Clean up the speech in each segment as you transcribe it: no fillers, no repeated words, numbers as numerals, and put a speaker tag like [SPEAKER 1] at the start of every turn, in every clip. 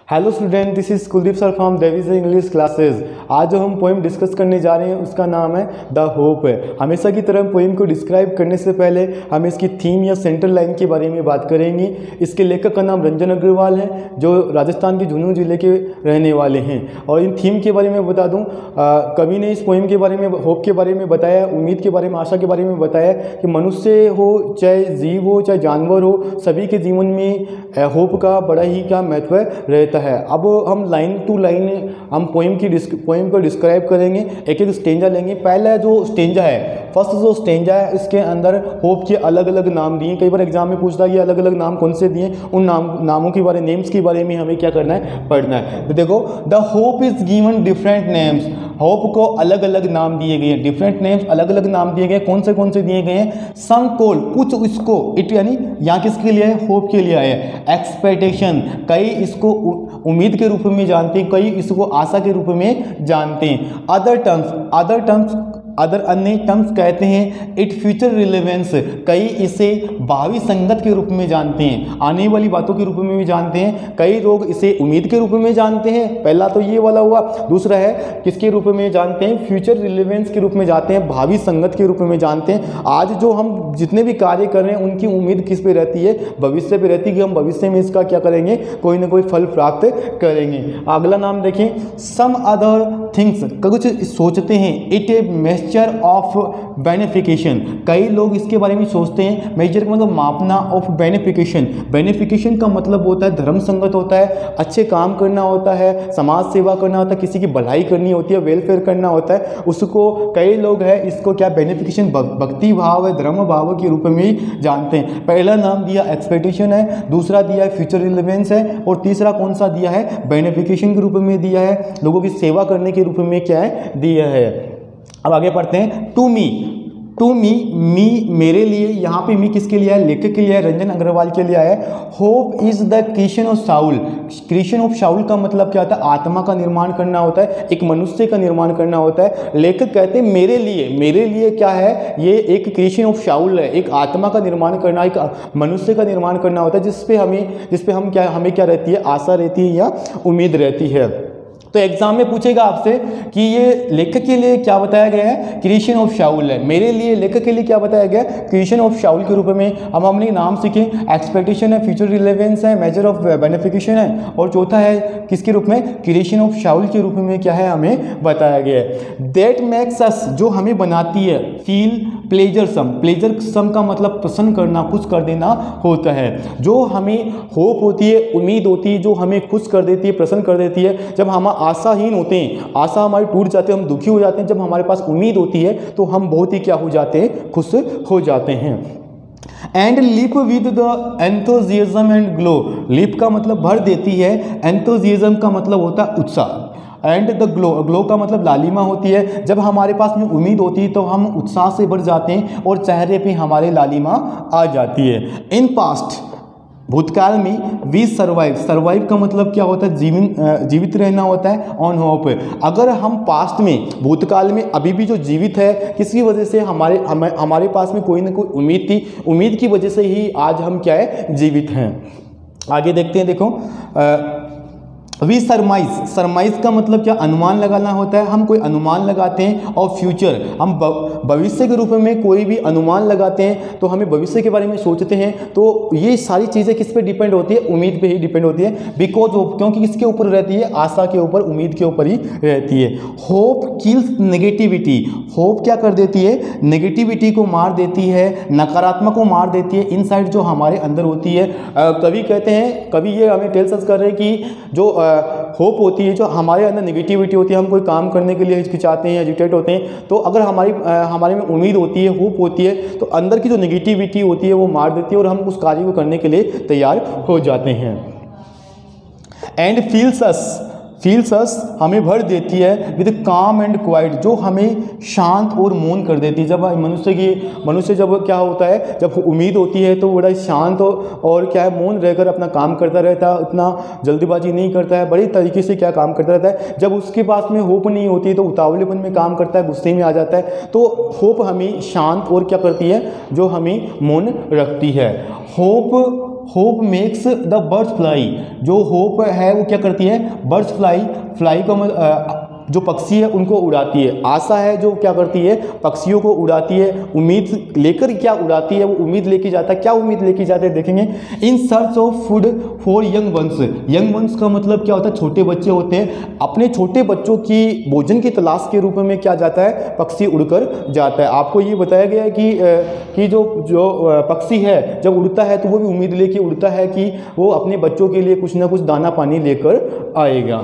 [SPEAKER 1] Hello student, this is Kuldeep sir from Devi's English classes. आज जो हम पोइम डिस्कस करने जा रहे हैं उसका नाम है द होप है। हमेशा की तरह पोइम को डिस्क्राइब करने से पहले हम इसकी थीम या सेंट्रल लाइन के बारे में बात करेंगे। इसके लेखक का नाम रंजन अग्रवाल है, जो राजस्थान के झुंझुनू जिले के रहने वाले हैं। और इन थीम के बारे में बता दूं, कवि ने इस पोइम के बारे में होप के बारे में बताया, उम्मीद के बारे में, आशा के बारे में बताया कि मनुष्य हो चाहे जीव हो चाहे जानवर हो, सभी के जीवन में होप का बड़ा ही क्या महत्व रहता है। अब हम लाइन टू लाइन हम पोइम को डिस्क्राइब करेंगे, एक एक स्टेंजा लेंगे। पहला जो स्टेंजा है, फर्स्ट जो स्टेंजा है, इसके अंदर होप के अलग अलग नाम दिए। कई बार एग्जाम में पूछता है ये अलग अलग नाम कौन से दिए, उन नामों के बारे, नेम्स के बारे में हमें क्या करना है, पढ़ना है। तो देखो, the hope is given different names. Hope को अलग अलग नाम दिए गए हैं, डिफरेंट नेम्स, अलग अलग नाम दिए गए। कौन से दिए गए हैं? सम कोल, कुछ इसको, इट यानी यहाँ किसके लिए है? होप के लिए है। एक्सपेक्टेशन, कई इसको उम्मीद के रूप में जानते हैं, कई इसको आशा के रूप में जानते हैं। अदर अन्य टर्म्स कहते हैं इट फ्यूचर रिलेवेंस, कई इसे भावी संगत के रूप में जानते हैं, आने वाली बातों के रूप में भी जानते हैं। कई लोग इसे उम्मीद के रूप में जानते हैं, पहला तो ये वाला हुआ। दूसरा है किसके रूप में जानते हैं? फ्यूचर रिलेवेंस के रूप में जानते हैं, भावी संगत के रूप में जानते हैं। आज जो हम जितने भी कार्य कर रहे हैं उनकी उम्मीद किस पे रहती है? भविष्य पे रहती है कि हम भविष्य में इसका क्या करेंगे, कोई ना कोई फल प्राप्त करेंगे। अगला नाम देखें, सम अदर थिंग्स, कुछ सोचते हैं। It A measure of beneficiation, कई लोग इसके बारे में सोचते हैं। मेजर का मतलब मापना, ऑफ बेनिफिकेशन, बेनिफिकेशन का मतलब होता है धर्म संगत होता है, अच्छे काम करना होता है, समाज सेवा करना होता है, किसी की भलाई करनी होती है, वेलफेयर करना होता है, उसको कई लोग हैं इसको क्या बेनिफिकेशन, भक्ति भाव है, धर्म भाव के रूप में जानते हैं। पहला नाम दिया एक्सपेक्टेशन है, दूसरा दिया है फ्यूचर रिलेवेंस है, और तीसरा कौन सा दिया है? बेनिफिकेशन के रूप में दिया है, लोगों की सेवा करने के रूप में क्या है, दिया है। अब आगे पढ़ते हैं। टू मी, मेरे लिए, यहाँ पे मी किसके लिए है? लेखक के लिए है, रंजन अग्रवाल के लिए है। Hope is the creation of Saul. Creation of Saul का मतलब क्या होता है? आत्मा का निर्माण करना होता है, एक मनुष्य का निर्माण करना होता है। लेखक कहते हैं मेरे लिए क्या है? ये एक क्रिएशन ऑफ शाउल है, एक आत्मा का निर्माण करना, एक मनुष्य का निर्माण करना होता है, जिसपे हमें क्या रहती है? आशा रहती है या उम्मीद रहती है। तो एग्जाम में पूछेगा आपसे कि ये लेखक के लिए क्या बताया गया है? क्रिएशन ऑफ शाउल है। मेरे लिए, लेखक के लिए क्या बताया गया? क्रिएशन ऑफ शाउल के रूप में। अब हमने नाम सीखे, एक्सपेक्टेशन है, फ्यूचर रिलेवेंस है, मेजर ऑफ बेनिफिकेशन है, और चौथा है किसके रूप में? क्रिएशन ऑफ शाउल के रूप में क्या है, हमें बताया गया है। दैट मेक्स अस, जो हमें बनाती है, फील प्लेजर सम का मतलब प्रसन्न करना, खुश कर देना होता है। जो हमें होप होती है, उम्मीद होती है, जो हमें खुश कर देती है, प्रसन्न कर देती है। जब हम आशाहीन होते हैं, आशा हमारी टूट जाती है, हम दुखी हो जाते हैं। जब हमारे पास उम्मीद होती है तो हम बहुत ही क्या हो जाते हैं? खुश हो जाते हैं। And lip with the enthusiasm and glow, lip का मतलब भर देती है, एंथुजियाज्म का मतलब होता है उत्साह, एंड द ग्लो का मतलब लालिमा होती है। जब हमारे पास में उम्मीद होती है तो हम उत्साह से भर जाते हैं और चेहरे पे हमारे लालिमा आ जाती है। इन पास्ट, भूतकाल में, वी सर्वाइव का मतलब क्या होता है? जीवित रहना होता है, ऑन होप। अगर हम पास्ट में, भूतकाल में अभी भी जो जीवित है, किसी वजह से हमारे पास में कोई ना कोई उम्मीद थी, उम्मीद की वजह से ही आज हम क्या है? जीवित हैं। आगे देखते हैं, देखो, वी सरमाइज का मतलब क्या? अनुमान लगाना होता है, हम कोई अनुमान लगाते हैं। और फ्यूचर, हम भविष्य के रूप में कोई भी अनुमान लगाते हैं, तो हमें भविष्य के बारे में सोचते हैं। तो ये सारी चीज़ें किस पे डिपेंड होती है? उम्मीद पे ही डिपेंड होती है। बिकॉज ऑफ, क्योंकि किसके ऊपर रहती है? आशा के ऊपर, उम्मीद के ऊपर ही रहती है। होप किल्स नेगेटिविटी, होप क्या कर देती है? नेगेटिविटी को मार देती है, नकारात्मक को मार देती है, इनसाइड जो हमारे अंदर होती है। कवि कहते हैं, कवि ये हमें टेल्स कर रहे हैं कि जो होप होती है, जो हमारे अंदर नेगेटिविटी होती है, हम कोई काम करने के लिए हिचकिचाते हैं, एजिटेट होते हैं, तो अगर हमारे में उम्मीद होती है, होप होती है, तो अंदर की जो नेगेटिविटी होती है वो मार देती है और हम उस कार्य को करने के लिए तैयार हो जाते हैं। एंड फील्स अस हमें भर देती है विद काम एंड क्वाइट, जो हमें शांत और मौन कर देती है। जब मनुष्य जब क्या होता है, जब उम्मीद होती है तो बड़ा शांत और क्या है, मौन रहकर अपना काम करता रहता है, उतना जल्दबाजी नहीं करता है, बड़े तरीके से क्या काम करता रहता है। जब उसके पास में होप नहीं होती है तो उतावलेपन में काम करता है, गुस्से में आ जाता है। तो होप हमें शांत और क्या करती है? जो हमें मौन रखती है। Hope makes the birds fly. जो होप है वो क्या करती है, बर्ड्स फ्लाई, फ्लाई को जो पक्षी है उनको उड़ाती है। आशा है जो क्या करती है, पक्षियों को उड़ाती है। उम्मीद लेकर क्या उड़ाती है, वो उम्मीद लेके जाता है। क्या उम्मीद लेके जाते हैं देखेंगे। इन search of food for young once. Young ones का मतलब क्या होता है, छोटे बच्चे होते हैं। अपने छोटे बच्चों की भोजन की तलाश के रूप में क्या जाता है, पक्षी उड़कर जाता है। आपको ये बताया गया है कि जो पक्षी है जब उड़ता है तो वो भी उम्मीद लेके उड़ता है कि वो अपने बच्चों के लिए कुछ ना कुछ दाना पानी लेकर आएगा।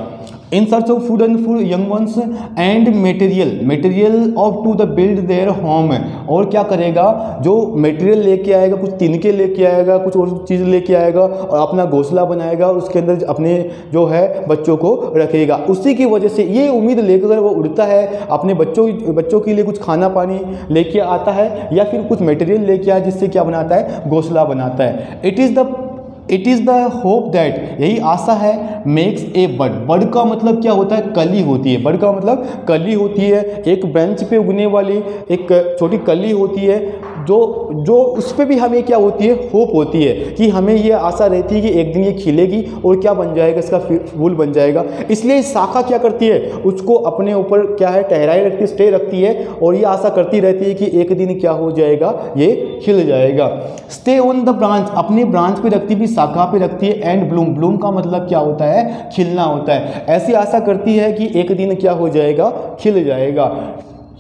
[SPEAKER 1] In search of food and for young ones and material of to the build their home. और क्या करेगा, जो मटेरियल लेके आएगा, कुछ तिनके लेके आएगा, कुछ और चीज़ लेके आएगा और अपना घोंसला बनाएगा, उसके अंदर अपने जो है बच्चों को रखेगा। उसी की वजह से ये उम्मीद लेकर वो उड़ता है, अपने बच्चों के लिए कुछ खाना पानी लेके आता है या फिर कुछ मटेरियल लेके आया जिससे क्या बनाता है, घोंसला बनाता है। It is the hope that, यही आशा है, मेक्स ए बर्ड। बर्ड का मतलब क्या होता है, कली होती है। बर्ड का मतलब कली होती है, एक ब्रांच पे उगने वाली एक छोटी कली होती है जो उस पर भी हमें क्या होती है, होप होती है कि हमें ये आशा रहती है कि एक दिन ये खिलेगी और क्या बन जाएगा, इसका फूल बन जाएगा। इसलिए शाखा क्या करती है, उसको अपने ऊपर क्या है, टहराए रखती है, स्टे रखती है और ये आशा करती रहती है कि एक दिन क्या हो जाएगा, ये खिल जाएगा। स्टे ऑन द ब्रांच, अपने ब्रांच पे रखती भी, शाखा पे रखती है। एंड ब्लूम का मतलब क्या होता है, खिलना होता है। ऐसी आशा करती है कि एक दिन क्या हो जाएगा, खिल जाएगा।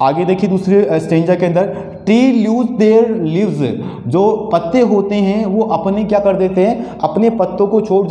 [SPEAKER 1] आगे देखिए दूसरे स्टेंजा के अंदर, ट्री लूज देयर लीव्स। जो पत्ते होते हैं वो अपने क्या कर देते हैं, अपने पत्तों को छोड़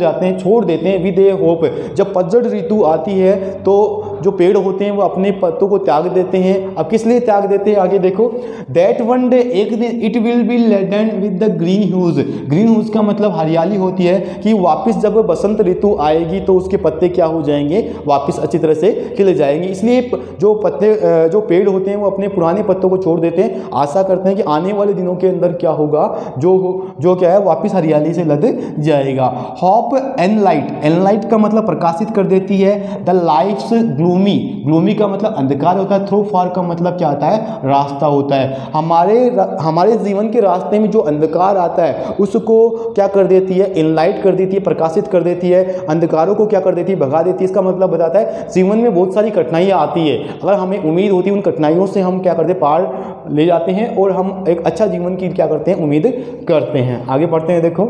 [SPEAKER 1] देते हैं विद ए होप। जब पतझड़ ऋतु आती है तो जो पेड़ होते हैं वो अपने पत्तों को त्याग देते हैं। अब किस लिए त्याग देते हैं, आगे देखो। दैट वन डे, एक दिन, it will be laden with the green hues. Green hues का मतलब हरियाली होती है कि वापस जब बसंत ऋतु आएगी तो उसके पत्ते क्या हो जाएंगे, वापस अच्छी तरह से खिल जाएंगे। इसलिए जो पेड़ होते हैं वो अपने पुराने पत्तों को छोड़ देते हैं, आशा करते हैं कि आने वाले दिनों के अंदर क्या होगा, जो क्या है, वापस हरियाली से लद जाएगा। होप एनलाइट का मतलब प्रकाशित कर देती है। द लाइफ्स ग्लूमी का मतलब अंधकार होता है। थ्रू फार का मतलब क्या आता है, रास्ता होता है। हमारे जीवन के रास्ते में जो अंधकार आता है उसको क्या कर देती है, एनलाइट कर देती है, प्रकाशित कर देती है। अंधकारों को क्या कर देती है, भगा देती है। इसका मतलब बताता है जीवन में बहुत सारी कठिनाइयाँ आती है, अगर हमें उम्मीद होती है उन कठिनाइयों से हम क्या करते हैं, पार ले जाते हैं और हम एक अच्छा जीवन की क्या करते हैं, उम्मीद करते हैं। आगे पढ़ते हैं, देखो।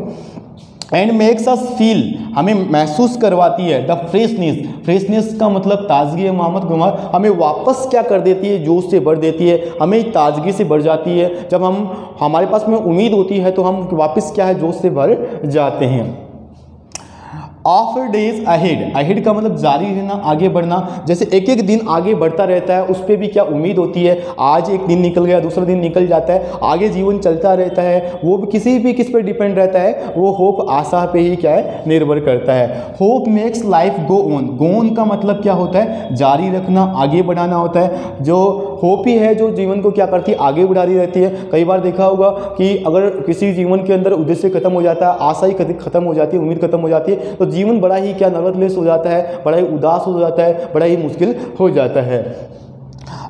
[SPEAKER 1] एंड मेक्स अस फील, हमें महसूस करवाती है। द फ्रेशनेस का मतलब ताजगी, मोहम्मद गुमार हमें वापस क्या कर देती है, जोश से भर देती है, हमें ताजगी से भर जाती है। जब हमारे पास में उम्मीद होती है तो हम वापस क्या है, जोश से भर जाते हैं। ऑफ डेज अहेड का मतलब जारी रहना, आगे बढ़ना। जैसे एक एक दिन आगे बढ़ता रहता है, उस पर भी क्या उम्मीद होती है। आज एक दिन निकल गया, दूसरा दिन निकल जाता है, आगे जीवन चलता रहता है। वो भी किस पे डिपेंड रहता है, वो होप, आशा पे ही क्या है, निर्भर करता है। Hope makes life go on का मतलब क्या होता है, जारी रखना, आगे बढ़ाना होता है। जो होप ही है जो जीवन को क्या करती है, आगे बढ़ाती रहती है। कई बार देखा होगा कि अगर किसी जीवन के अंदर उद्देश्य खत्म हो जाता है, आशा ही खत्म हो जाती है, उम्मीद खत्म हो जाती है, तो जीवन बड़ा ही क्या नर्वसलेस हो जाता है, बड़ा ही उदास हो जाता है, बड़ा ही मुश्किल हो जाता है।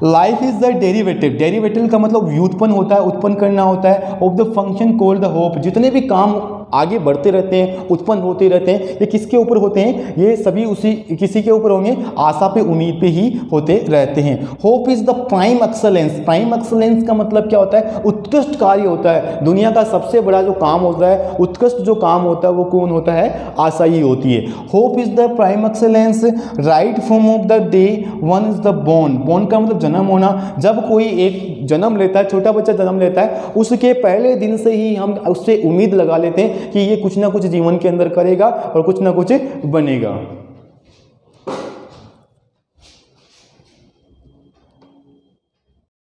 [SPEAKER 1] लाइफ इज द डेरिवेटिव का मतलब व्युत्पन्न होता है, उत्पन्न करना होता है। Of the function called the hope, जितने भी काम आगे बढ़ते रहते हैं, उत्पन्न होते रहते हैं, ये किसके ऊपर होते हैं, ये सभी किसी के ऊपर होंगे, आशा पे, उम्मीद पे ही होते रहते हैं। Hope is the prime excellence का मतलब क्या होता है, उत्कृष्ट कार्य होता है। दुनिया का सबसे बड़ा जो काम होता है, उत्कृष्ट जो काम होता है, वो कौन होता है, आशा ही होती है। Hope is the prime excellence. Right from of the day one is the born का मतलब जन्म होना। जब कोई एक जन्म लेता है, छोटा बच्चा जन्म लेता है, उसके पहले दिन से ही हम उससे उम्मीद लगा लेते हैं कि ये कुछ ना कुछ जीवन के अंदर करेगा और कुछ ना कुछ बनेगा।